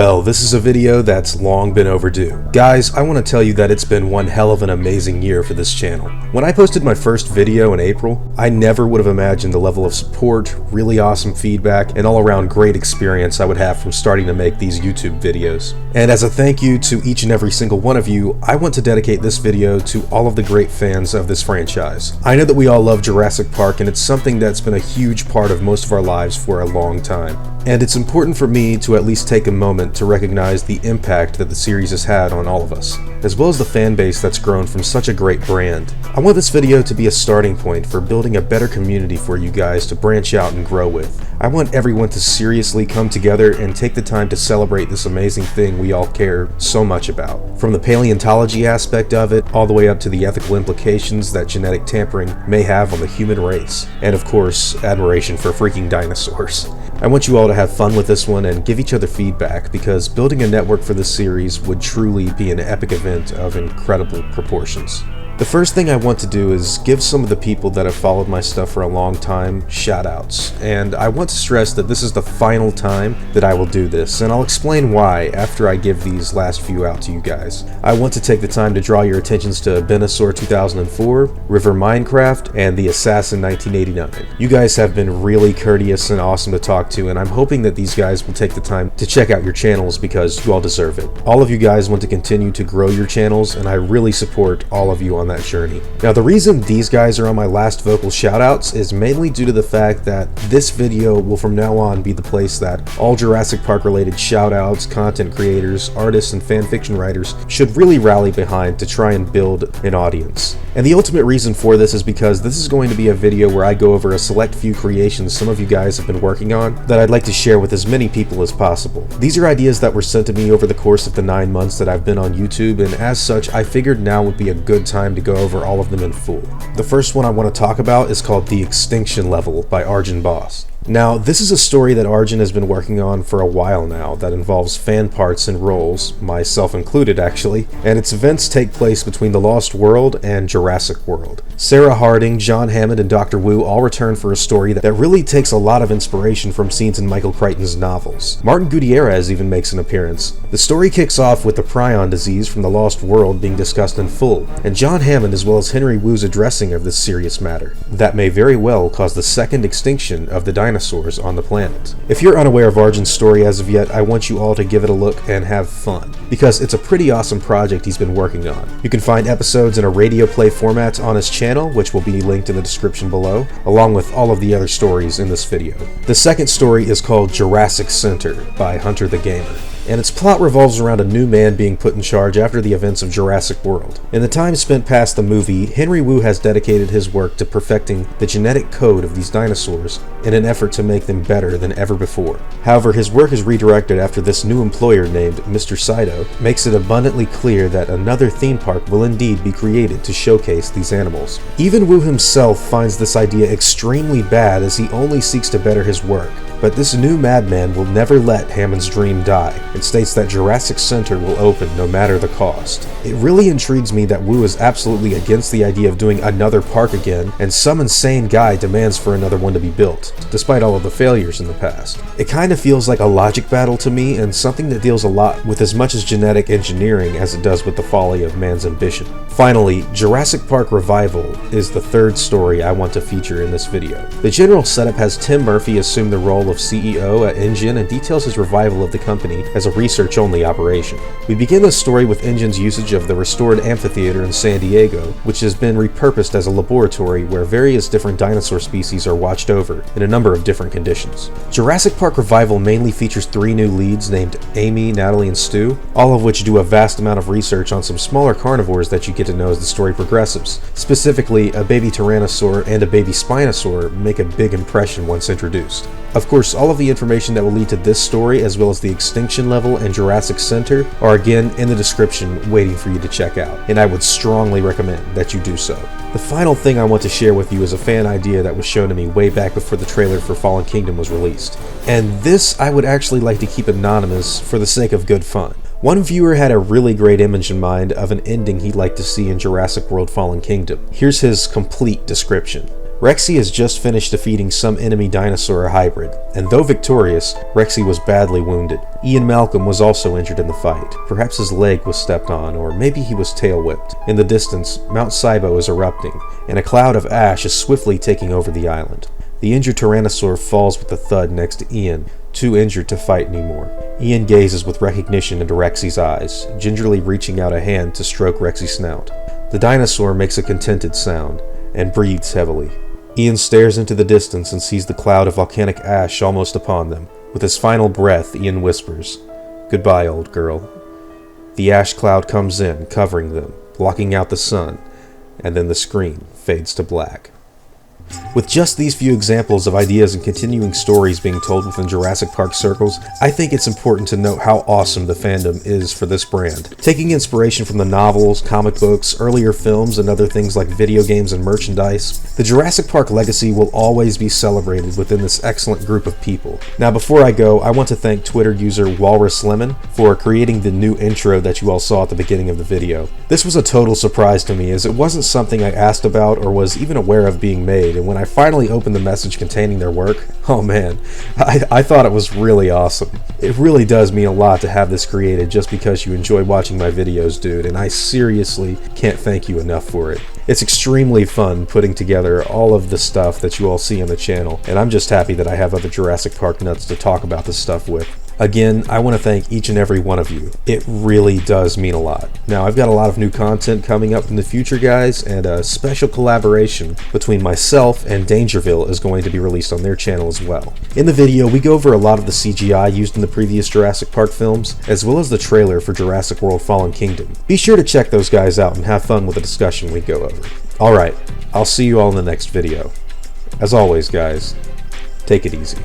Well, this is a video that's long been overdue. Guys, I want to tell you that it's been one hell of an amazing year for this channel. When I posted my first video in April, I never would have imagined the level of support, really awesome feedback, and all-around great experience I would have from starting to make these YouTube videos. And as a thank you to each and every single one of you, I want to dedicate this video to all of the great fans of this franchise. I know that we all love Jurassic Park, and it's something that's been a huge part of most of our lives for a long time. And it's important for me to at least take a moment to recognize the impact that the series has had on all of us, as well as the fan base that's grown from such a great brand. I want this video to be a starting point for building a better community for you guys to branch out and grow with. I want everyone to seriously come together and take the time to celebrate this amazing thing we all care so much about. From the paleontology aspect of it, all the way up to the ethical implications that genetic tampering may have on the human race. And of course, admiration for freaking dinosaurs. I want you all to have fun with this one and give each other feedback, because building a network for this series would truly be an epic event of incredible proportions. The first thing I want to do is give some of the people that have followed my stuff for a long time shoutouts, and I want to stress that this is the final time that I will do this, and I'll explain why after I give these last few out to you guys. I want to take the time to draw your attentions to Benosaur 2004, River Minecraft, and The Assassin 1989. You guys have been really courteous and awesome to talk to, and I'm hoping that these guys will take the time to check out your channels because you all deserve it. All of you guys want to continue to grow your channels, and I really support all of you on that journey. Now, the reason these guys are on my last vocal shoutouts is mainly due to the fact that this video will from now on be the place that all Jurassic Park related shoutouts, content creators, artists, and fanfiction writers should really rally behind to try and build an audience. And the ultimate reason for this is because this is going to be a video where I go over a select few creations some of you guys have been working on that I'd like to share with as many people as possible. These are ideas that were sent to me over the course of the 9 months that I've been on YouTube, and as such, I figured now would be a good time to go over all of them in full. The first one I want to talk about is called The Extinction Level by Arjun Boss. Now, this is a story that Arjun has been working on for a while now that involves fan parts and roles, myself included actually, and its events take place between The Lost World and Jurassic World. Sarah Harding, John Hammond, and Dr. Wu all return for a story that really takes a lot of inspiration from scenes in Michael Crichton's novels. Martin Gutierrez even makes an appearance. The story kicks off with the prion disease from The Lost World being discussed in full, and John Hammond as well as Henry Wu's addressing of this serious matter that may very well cause the second extinction of the dinosaurs on the planet. If you're unaware of Arjun's story as of yet, I want you all to give it a look and have fun, because it's a pretty awesome project he's been working on. You can find episodes in a radio play format on his channel, which will be linked in the description below, along with all of the other stories in this video. The second story is called Jurassic Center by Hunter the Gamer, and its plot revolves around a new man being put in charge after the events of Jurassic World. In the time spent past the movie, Henry Wu has dedicated his work to perfecting the genetic code of these dinosaurs in an effort to make them better than ever before. However, his work is redirected after this new employer named Mr. Saito makes it abundantly clear that another theme park will indeed be created to showcase these animals. Even Wu himself finds this idea extremely bad as he only seeks to better his work. But this new madman will never let Hammond's dream die, and states that Jurassic Center will open no matter the cost. It really intrigues me that Wu is absolutely against the idea of doing another park again, and some insane guy demands for another one to be built, despite all of the failures in the past. It kind of feels like a logic battle to me, and something that deals a lot with as much as genetic engineering as it does with the folly of man's ambition. Finally, Jurassic Park Revival is the third story I want to feature in this video. The general setup has Tim Murphy assume the role of CEO at InGen and details his revival of the company as a research-only operation. We begin the story with InGen's usage of the restored amphitheater in San Diego, which has been repurposed as a laboratory where various different dinosaur species are watched over in a number of different conditions. Jurassic Park Revival mainly features 3 new leads named Amy, Natalie, and Stu, all of which do a vast amount of research on some smaller carnivores that you get to know as the story progresses. Specifically, a baby Tyrannosaur and a baby Spinosaur make a big impression once introduced. Of course, all of the information that will lead to this story, as well as the Extinction Level and Jurassic Center, are again in the description waiting for you to check out, and I would strongly recommend that you do so. The final thing I want to share with you is a fan idea that was shown to me way back before the trailer for Fallen Kingdom was released. And this I would actually like to keep anonymous for the sake of good fun. One viewer had a really great image in mind of an ending he'd like to see in Jurassic World Fallen Kingdom. Here's his complete description. Rexy has just finished defeating some enemy dinosaur hybrid, and though victorious, Rexy was badly wounded. Ian Malcolm was also injured in the fight. Perhaps his leg was stepped on, or maybe he was tail whipped. In the distance, Mount Sibo is erupting, and a cloud of ash is swiftly taking over the island. The injured Tyrannosaur falls with a thud next to Ian, too injured to fight anymore. Ian gazes with recognition into Rexy's eyes, gingerly reaching out a hand to stroke Rexy's snout. The dinosaur makes a contented sound, and breathes heavily. Ian stares into the distance and sees the cloud of volcanic ash almost upon them. With his final breath, Ian whispers, "Goodbye, old girl." The ash cloud comes in, covering them, blocking out the sun, and then the screen fades to black. With just these few examples of ideas and continuing stories being told within Jurassic Park circles, I think it's important to note how awesome the fandom is for this brand. Taking inspiration from the novels, comic books, earlier films, and other things like video games and merchandise, the Jurassic Park legacy will always be celebrated within this excellent group of people. Now before I go, I want to thank Twitter user Walrus Lemon for creating the new intro that you all saw at the beginning of the video. This was a total surprise to me, as it wasn't something I asked about or was even aware of being made, and when I finally opened the message containing their work, oh man, I thought it was really awesome. It really does mean a lot to have this created just because you enjoy watching my videos, dude, and I seriously can't thank you enough for it. It's extremely fun putting together all of the stuff that you all see on the channel, and I'm just happy that I have other Jurassic Park nuts to talk about this stuff with. Again, I want to thank each and every one of you. It really does mean a lot. Now, I've got a lot of new content coming up in the future, guys, and a special collaboration between myself and Dangerville is going to be released on their channel as well. In the video, we go over a lot of the CGI used in the previous Jurassic Park films, as well as the trailer for Jurassic World Fallen Kingdom. Be sure to check those guys out and have fun with the discussion we go over. Alright, I'll see you all in the next video. As always, guys, take it easy.